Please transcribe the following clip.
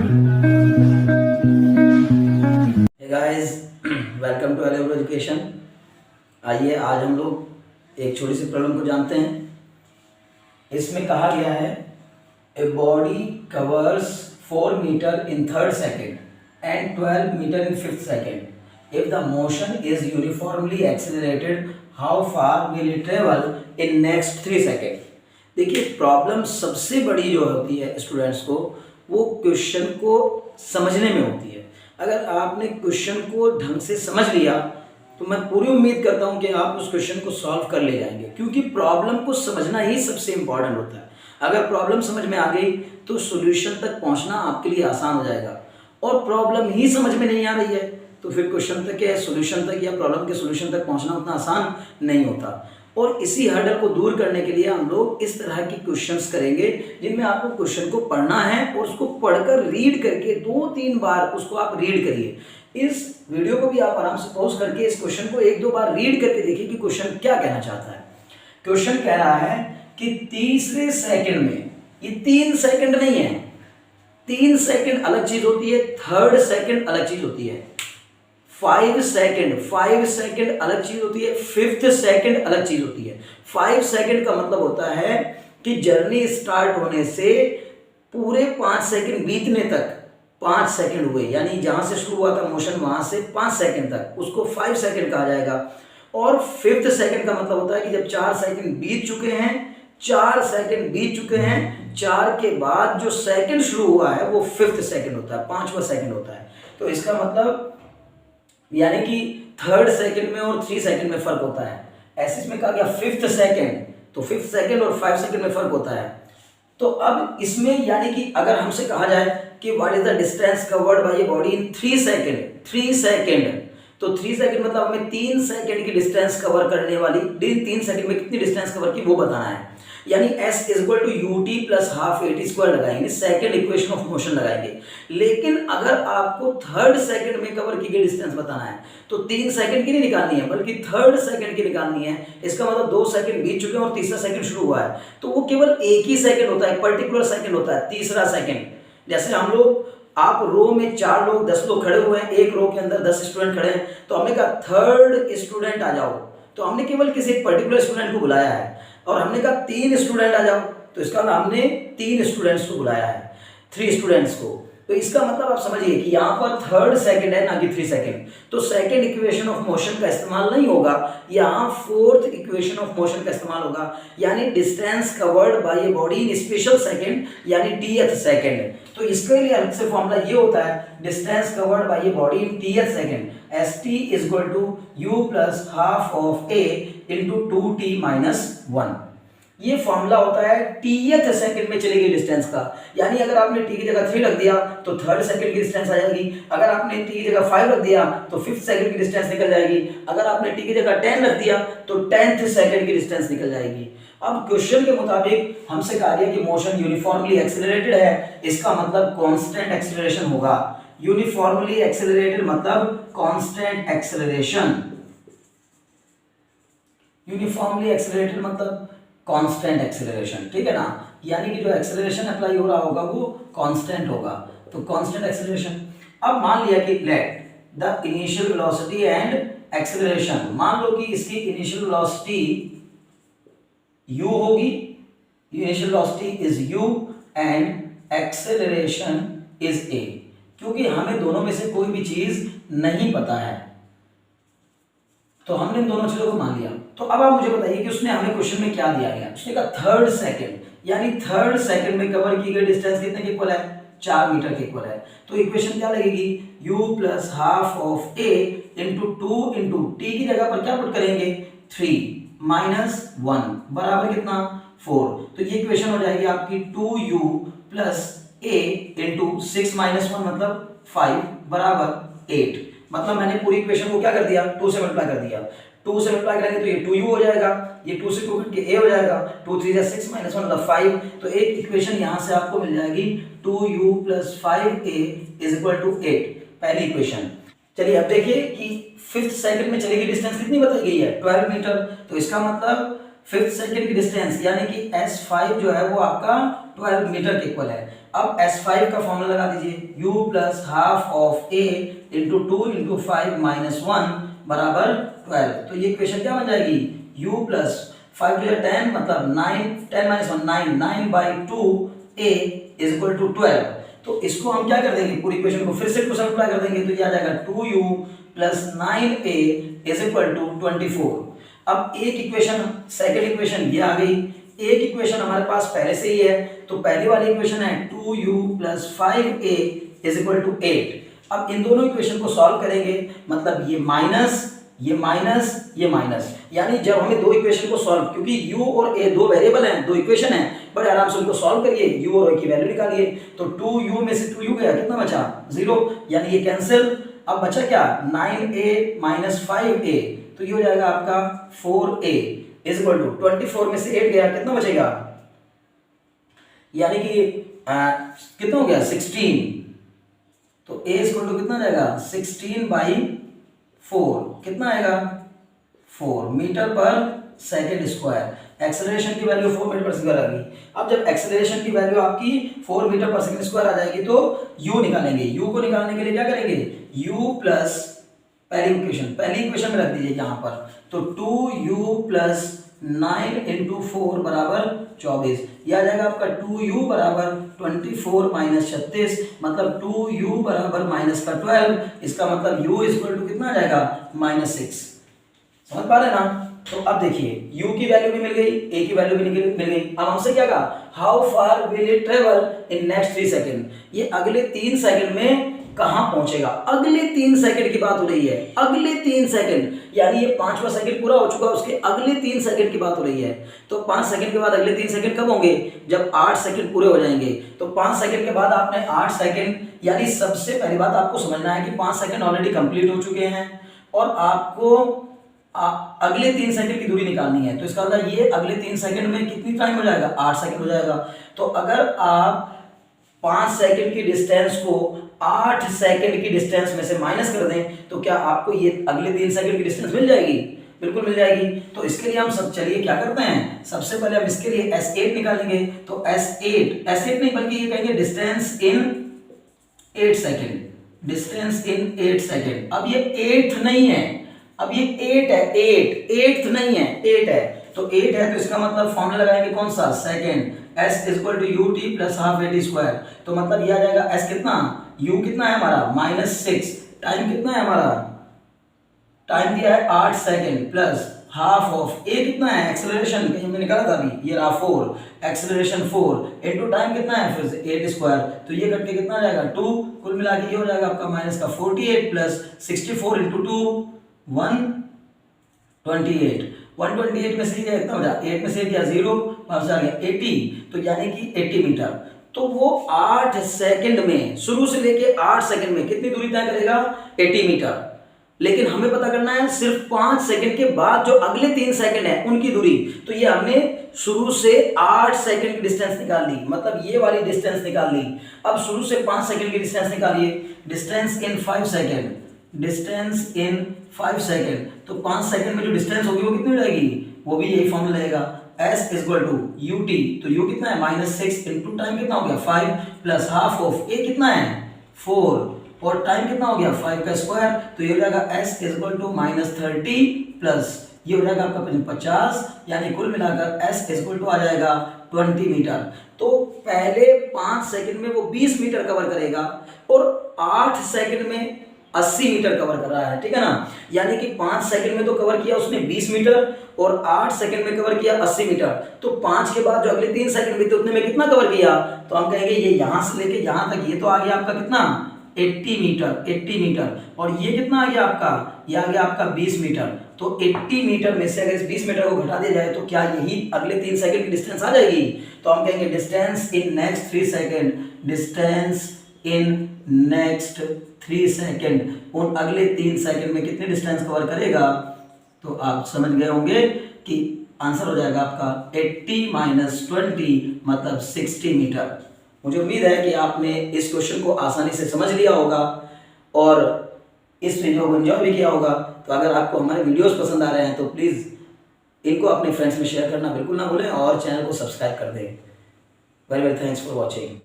Hey guys, welcome to A level education. आइए आज हम लोग एक छोटी सी प्रॉब्लम को जानते हैं। इसमें कहा गया है a body covers 4 metre in third second and 12 metre in fifth second. If the motion is uniformly accelerated, how far will it travel in next 3 second. देखिए, प्रॉब्लम सबसे बड़ी जो होती है स्टूडेंट्स को, वो क्वेश्चन को समझने में होती है। अगर आपने क्वेश्चन को ढंग से समझ लिया तो मैं पूरी उम्मीद करता हूं कि आप उस क्वेश्चन को सॉल्व कर ले जाएंगे, क्योंकि प्रॉब्लम को समझना ही सबसे इंपॉर्टेंट होता है। अगर प्रॉब्लम समझ में आ गई तो सॉल्यूशन तक पहुंचना आपके लिए आसान हो जाएगा, और प्रॉब्लम ही समझ में नहीं आ रही है तो फिर क्वेश्चन तक या सॉल्यूशन तक या प्रॉब्लम के सॉल्यूशन तक पहुंचना उतना आसान नहीं होता। और इसी हर्डल को दूर करने के लिए हम लोग इस तरह की क्वेश्चंस करेंगे जिनमें आपको क्वेश्चन को पढ़ना है और उसको पढ़कर रीड करके 2-3 बार उसको आप रीड करिए। इस वीडियो को भी आप आराम से पॉज करके इस क्वेश्चन को 1-2 बार रीड करके देखिए कि क्वेश्चन क्या कहना चाहता है। क्वेश्चन कह रहा है कि तीसरे सेकंड में, ये 3 सेकंड नहीं है, 3 सेकंड अलग चीज होती है, थर्ड सेकंड अलग चीज होती है, 5 सेकंड अलग चीज होती है, फिफ्थ सेकंड अलग चीज होती है। 5 सेकंड का मतलब होता है कि जर्नी स्टार्ट होने से पूरे 5 सेकंड बीतने तक 5 सेकंड हुए, यानी जहां से शुरू हुआ था मोशन वहां से 5 सेकंड तक, उसको 5 सेकंड कहा जाएगा। और फिफ्थ सेकंड का मतलब होता है कि जब 4 सेकंड बीत चुके हैं, 4 सेकंड बीत चुके हैं, 4 के बाद जो सेकंड शुरू हुआ है वो फिफ्थ सेकंड होता है, 5वां सेकंड होता है। तो इसका मतलब यानी कि थर्ड सेकंड में और 3 सेकंड में फर्क होता है। ऐसे इसमें कहा गया फिफ्थ सेकंड, तो फिफ्थ सेकंड और 5 सेकंड में फर्क होता है। तो अब इसमें यानी कि अगर हमसे कहा जाए कि what is the distance covered by a body in 3 second, 3 second, तो 3 सेकंड मतलब हमें 3 सेकंड की डिस्टेंस कवर करने वाली, 3 सेकंड में कितनी डिस्टेंस कवर की वो बताना है। यानी s equal to ut plus half at square लगाएंगे, सेकंड इक्वेशन ऑफ मोशन लगाएंगे। लेकिन अगर आपको थर्ड सेकंड में कवर की गई डिस्टेंस बताना है तो 3 सेकंड की नहीं निकालनी है बल्कि थर्ड सेकंड की निकालनी है। इसका मतलब 2 सेकंड बीत चुके हैं और तीसरा सेकंड शुरू हुआ है, तो वो केवल एक ही सेकंड होता है, पर्टिकुलर सेकंड होता है, तीसरा सेकंड। जैसे हम लोग, आप रो में 4 लोग 10 लोग खड़े हुए हैं, एक रो के अंदर 10 स्टूडेंट खड़े हैं, तो हमने कहा थर्ड स्टूडेंट आ जाओ, तो हमने केवल किसी एक पर्टिकुलर स्टूडेंट को बुलाया है। और हमने कहा 3 स्टूडेंट आ जाओ, तो इसका मतलब हमने 3 स्टूडेंट्स को बुलाया है, 3 स्टूडेंट्स को। तो इसका मतलब आप समझिए कि यहाँ पर थर्ड सेकंड है ना कि 3 सेकंड, तो सेकंड इक्वेशन ऑफ मोशन का इस्तेमाल नहीं होगा, यहाँ फोर्थ इक्वेशन ऑफ मोशन का इस्तेमाल होगा, यानी distance covered by a body in special second, यानी tth सेकंड। तो इसके लिए अलग से फॉर्मूला ये होता है, distance covered by a body in tth second, st equal to u plus half of a into 2t minus 1। ये फॉर्मूला होता है tth सेकंड में चली गई डिस्टेंस का। यानी अगर आपने t की जगह 3 रख दिया तो थर्ड सेकंड की डिस्टेंस आ जाएगी, अगर आपने t की जगह 5 रख दिया तो फिफ्थ सेकंड की डिस्टेंस निकल जाएगी, अगर आपने t की जगह 10 रख दिया तो 10th सेकंड की डिस्टेंस निकल जाएगी। अब क्वेश्चन के मुताबिक हमसे कहा गया कि मोशन यूनिफॉर्मली एक्सेलरेटेड है, इसका मतलब कांस्टेंट एक्सेलरेशन होगा। यूनिफॉर्मली एक्सेलरेटेड मतलब कांस्टेंट एक्सेलरेशन, यूनिफॉर्मली एक्सेलरेटेड मतलब कांस्टेंट एक्सेलरेशन, ठीक है ना। यानी कि जो एक्सेलरेशन अप्लाई हो रहा होगा वो कांस्टेंट होगा, तो कांस्टेंट एक्सेलरेशन। अब मान लिया कि let the initial velocity and acceleration, मान लो कि इसकी इनिशियल वेलोसिटी u होगी, initial velocity is u and acceleration is a, क्योंकि हमें दोनों में से कोई भी चीज नहीं पता है तो हमने इन दोनों चीजों को मान लिया। तो अब आप मुझे बताइए कि उसने हमें क्वेश्चन में क्या दिया गया। उसने कहा थर्ड सेकंड, यानी थर्ड सेकंड में कवर की गई डिस्टेंस कितने के इक्वल है, 4 मीटर के इक्वल है। तो इक्वेशन क्या लगेगी, u plus half of a into 2 into t की जगह पर क्या पुट करेंगे 3 माइनस 1 बराबर कितना 4। तो ये इक्वेशन हो जाएगी आपकी 2u plus a into 6 minus 1 मतलब 5 बराबर 8। मतलब मैंने पूरी इक्वेशन को क्या कर दिया, 2 से मल्टीप्लाई कर दिया। 2 से मल्टीप्लाई करेंगे तो ये 2u हो जाएगा, ये 2 से 2 कट के a हो जाएगा, 2 3 6 माइनस 1 मतलब 5। तो एक इक्वेशन यहां से आपको मिल जाएगी 2u plus 5a is equal to 8, पहली इक्वेशन। चलिए अब देखिए कि फिफ्थ सेकंड में चलेगी डिस्टेंस कितनी बताई गई है, 12 मीटर। तो इसका मतलब फिफ्थ सेकंड की डिस्टेंस यानी कि s5 जो है वो आपका 12 मीटर के इक्वल है। अब S5 का फॉर्मूला लगा दीजिए, u plus half of a into 2 into 5 minus 1 बराबर 12। तो ये इक्वेशन क्या बन जाएगी, u प्लस 5 to 10 मतलब 9, 10 minus 1 9, 9 by 2a is equal to 12। तो इसको हम क्या कर देंगे, पूरी इक्वेशन को फिर से टू सिंप्लीफाई कर देंगे, तो ये आ जाएगा 2u plus 9a is equal to 24। अब एक इक्वेशन, सेकंड इक्वेशन ये आ गई, एक इक्वेशन हमारे पास पहले से ही है, तो पहली वाली इक्वेशन है 2u plus 5a is equal to 8। अब इन दोनों इक्वेशन को सॉल्व करेंगे, मतलब ये माइनस, ये माइनस, ये माइनस, यानी जब हमें दो इक्वेशन को सॉल्व, क्योंकि u और a दो वेरिएबल हैं, दो इक्वेशन हैं, बड़े आराम से उनको सॉल्व करिए, u और a की वैल्यू निकालिए। तो 2u में से 2u गया, कितना बचा 0, यानी ये कैंसिल। अब बचा क्या, 9a माइनस 5a, तो ये हो जाएगा आपका 4a इज इक्वल टू 24 में से 8 गया, कितना बचेगा, यानी कि कितना हो गया 16। तो a इज इक्वल टू कितना जाएगा 16 बाई 4, कितना आएगा 4 मीटर पर सेकेंड स्क्वायर। एक्सेलरेशन की वैल्यू 4 मीटर पर सेकेंड आ गई। अब जब एक्सेलरेशन की वैल्यू आपकी 4 मीटर पर सेकेंड स्क्वायर आ जाएगी तो u निकालेंगे। u को निकालने के लिए क्या करेंगे, u प्लस पहली इक्वेशन में रख दीजिए यहाँ पर, तो 2u प्लस 9 इंटू 4 बराबर 24, यह आ जाएगा आपका 2u बराबर 24 माइनस 36, मतलब 2u बराबर माइनस का 12, इसका मतलब u इक्वल टू कितना आ जाएगा -6। समझ पा रहे ना। तो अब देखिए u की वैल्यू भी मिल गई, a की वैल्यू भी मिल गई। अब हमसे क्या कहा, how far will it travel in next 3 second, ये अगले 3 सेकेंड में कहां पहुंचेगा। अगले 3 सेकंड की बात हो रही है, अगले 3 सेकंड, यानी ये 5वां सेकंड पूरा हो चुका, उसके अगले 3 सेकंड की बात हो रही है। तो 5 सेकंड के बाद अगले 3 सेकंड कब होंगे, जब 8 सेकंड पूरे हो जाएंगे। तो 5 सेकंड के बाद आपने 8 सेकंड, यानी सबसे पहली बात आपको समझना है कि 5 सेकंड ऑलरेडी कंप्लीट हो चुके हैं और आपको अगले 3 सेकंड की दूरी निकालनी है। तो इसका मतलब ये अगले 3 सेकंड में कितनी टाइम हो जाएगा, 8 सेकंड हो जाएगा। तो अगर आप 5 सेकंड की डिस्टेंस को 8 सेकंड की डिस्टेंस में से माइनस कर दें, तो क्या आपको ये अगले 3 सेकंड की डिस्टेंस मिल जाएगी, बिल्कुल मिल जाएगी। तो इसके लिए हम सब चलिए क्या करते हैं, सबसे पहले हम इसके लिए S8 निकालेंगे। तो S8 नहीं बल्कि ये कहेंगे distance in 8 second, distance in 8 second. अब ये 8 नहीं है, अब ये 8 है, 8 नहीं है, 8 है। तो 8 है तो इसका मतलब फॉर्मूला लगाएंगे कौन सा, second, S equal to ut plus half at square. तो मतलब ये आ जाएगा S कितना, u कितना है हमारा -6, टाइम कितना है हमारा, टाइम दिया है 8 second, plus half of a कितना है, एक्सेलरेशन कहीं हमने निकाला था अभी, ये रहा 4, एक्सेलरेशन 4 इनटू टाइम कितना है फिर से 8 स्क्वायर। तो ये कट के कितना आ जाएगा 2, कुल मिला के ये हो जाएगा आपका माइनस का 48 प्लस 64 इंटू 2 128, 128 में से ये कितना हो जाएगा, 8 में से क्या 0, 5 आ गया 80, तो यानी कि 80 मीटर। तो वो 8 सेकंड में, शुरू से लेके 8 सेकंड में कितनी दूरी तय करेगा, 80 मीटर। लेकिन हमें पता करना है सिर्फ 5 सेकंड के बाद जो अगले 3 सेकंड है उनकी दूरी। तो ये हमने शुरू से 8 सेकंड की डिस्टेंस निकाल ली, मतलब ये वाली डिस्टेंस निकाल ली। अब शुरू से 5 सेकंड की डिस्टेंस निकालिए, distance in 5 second, distance in 5 second. तो 5 सेकंड में जो डिस्टेंस होगी वो कितनी हो जाएगी, वो भी यही फॉर्मूला रहेगा, S इक्वल टू ut। तो u कितना है -6 इंटू टाइम कितना हो गया 5 प्लस हाफ ऑफ a कितना है 4 और टाइम कितना हो गया 5 का स्क्वायर। तो ये हो जाएगा S इक्वल टू -30 प्लस ये हो जाएगा आपका 50, यानी कुल मिलाकर S इक्वल टू आ जाएगा 20 मीटर। तो पहले 5 सेकंड में वो 20 मीटर कवर करेगा और 8 सेकंड में 80 मीटर कवर कर रहा है, ठीक है ना। यानी कि 5 सेकंड में तो कवर किया उसने 20 मीटर और 8 सेकंड में कवर किया 80 मीटर। तो 5 के बाद जो अगले 3 सेकंड बीते उतने में कितना कवर किया, तो हम कहेंगे ये यहां से लेके यहां तक ये तो आ गया आपका कितना 80 मीटर और ये कितना आ गया आपका, ये आ गया आपका 20 मीटर। तो 80 मीटर में से अगर इस 20 मीटर को घटा दिया जाए तो क्या यही अगले 3 सेकंड की डिस्टेंस आ जाएगी। तो हम कहेंगे distance in next 3 second, distance in next 3 second, उन अगले 3 सेकंड में कितनी डिस्टेंस कवर करेगा। तो आप समझ गए होंगे कि आंसर हो जाएगा आपका 80 - 20 मतलब 60 मीटर। मुझे उम्मीद है कि आपने इस क्वेश्चन को आसानी से समझ लिया होगा और इस वीडियो को एंजॉय भी किया होगा। तो अगर आपको हमारे वीडियोस पसंद आ रहे हैं तो प्लीज़ इनको अपने फ्रेंड्स में शेयर करना बिल्कुल ना भूलें और चैनल को सब्सक्राइब कर दें। Very very thanks for watching.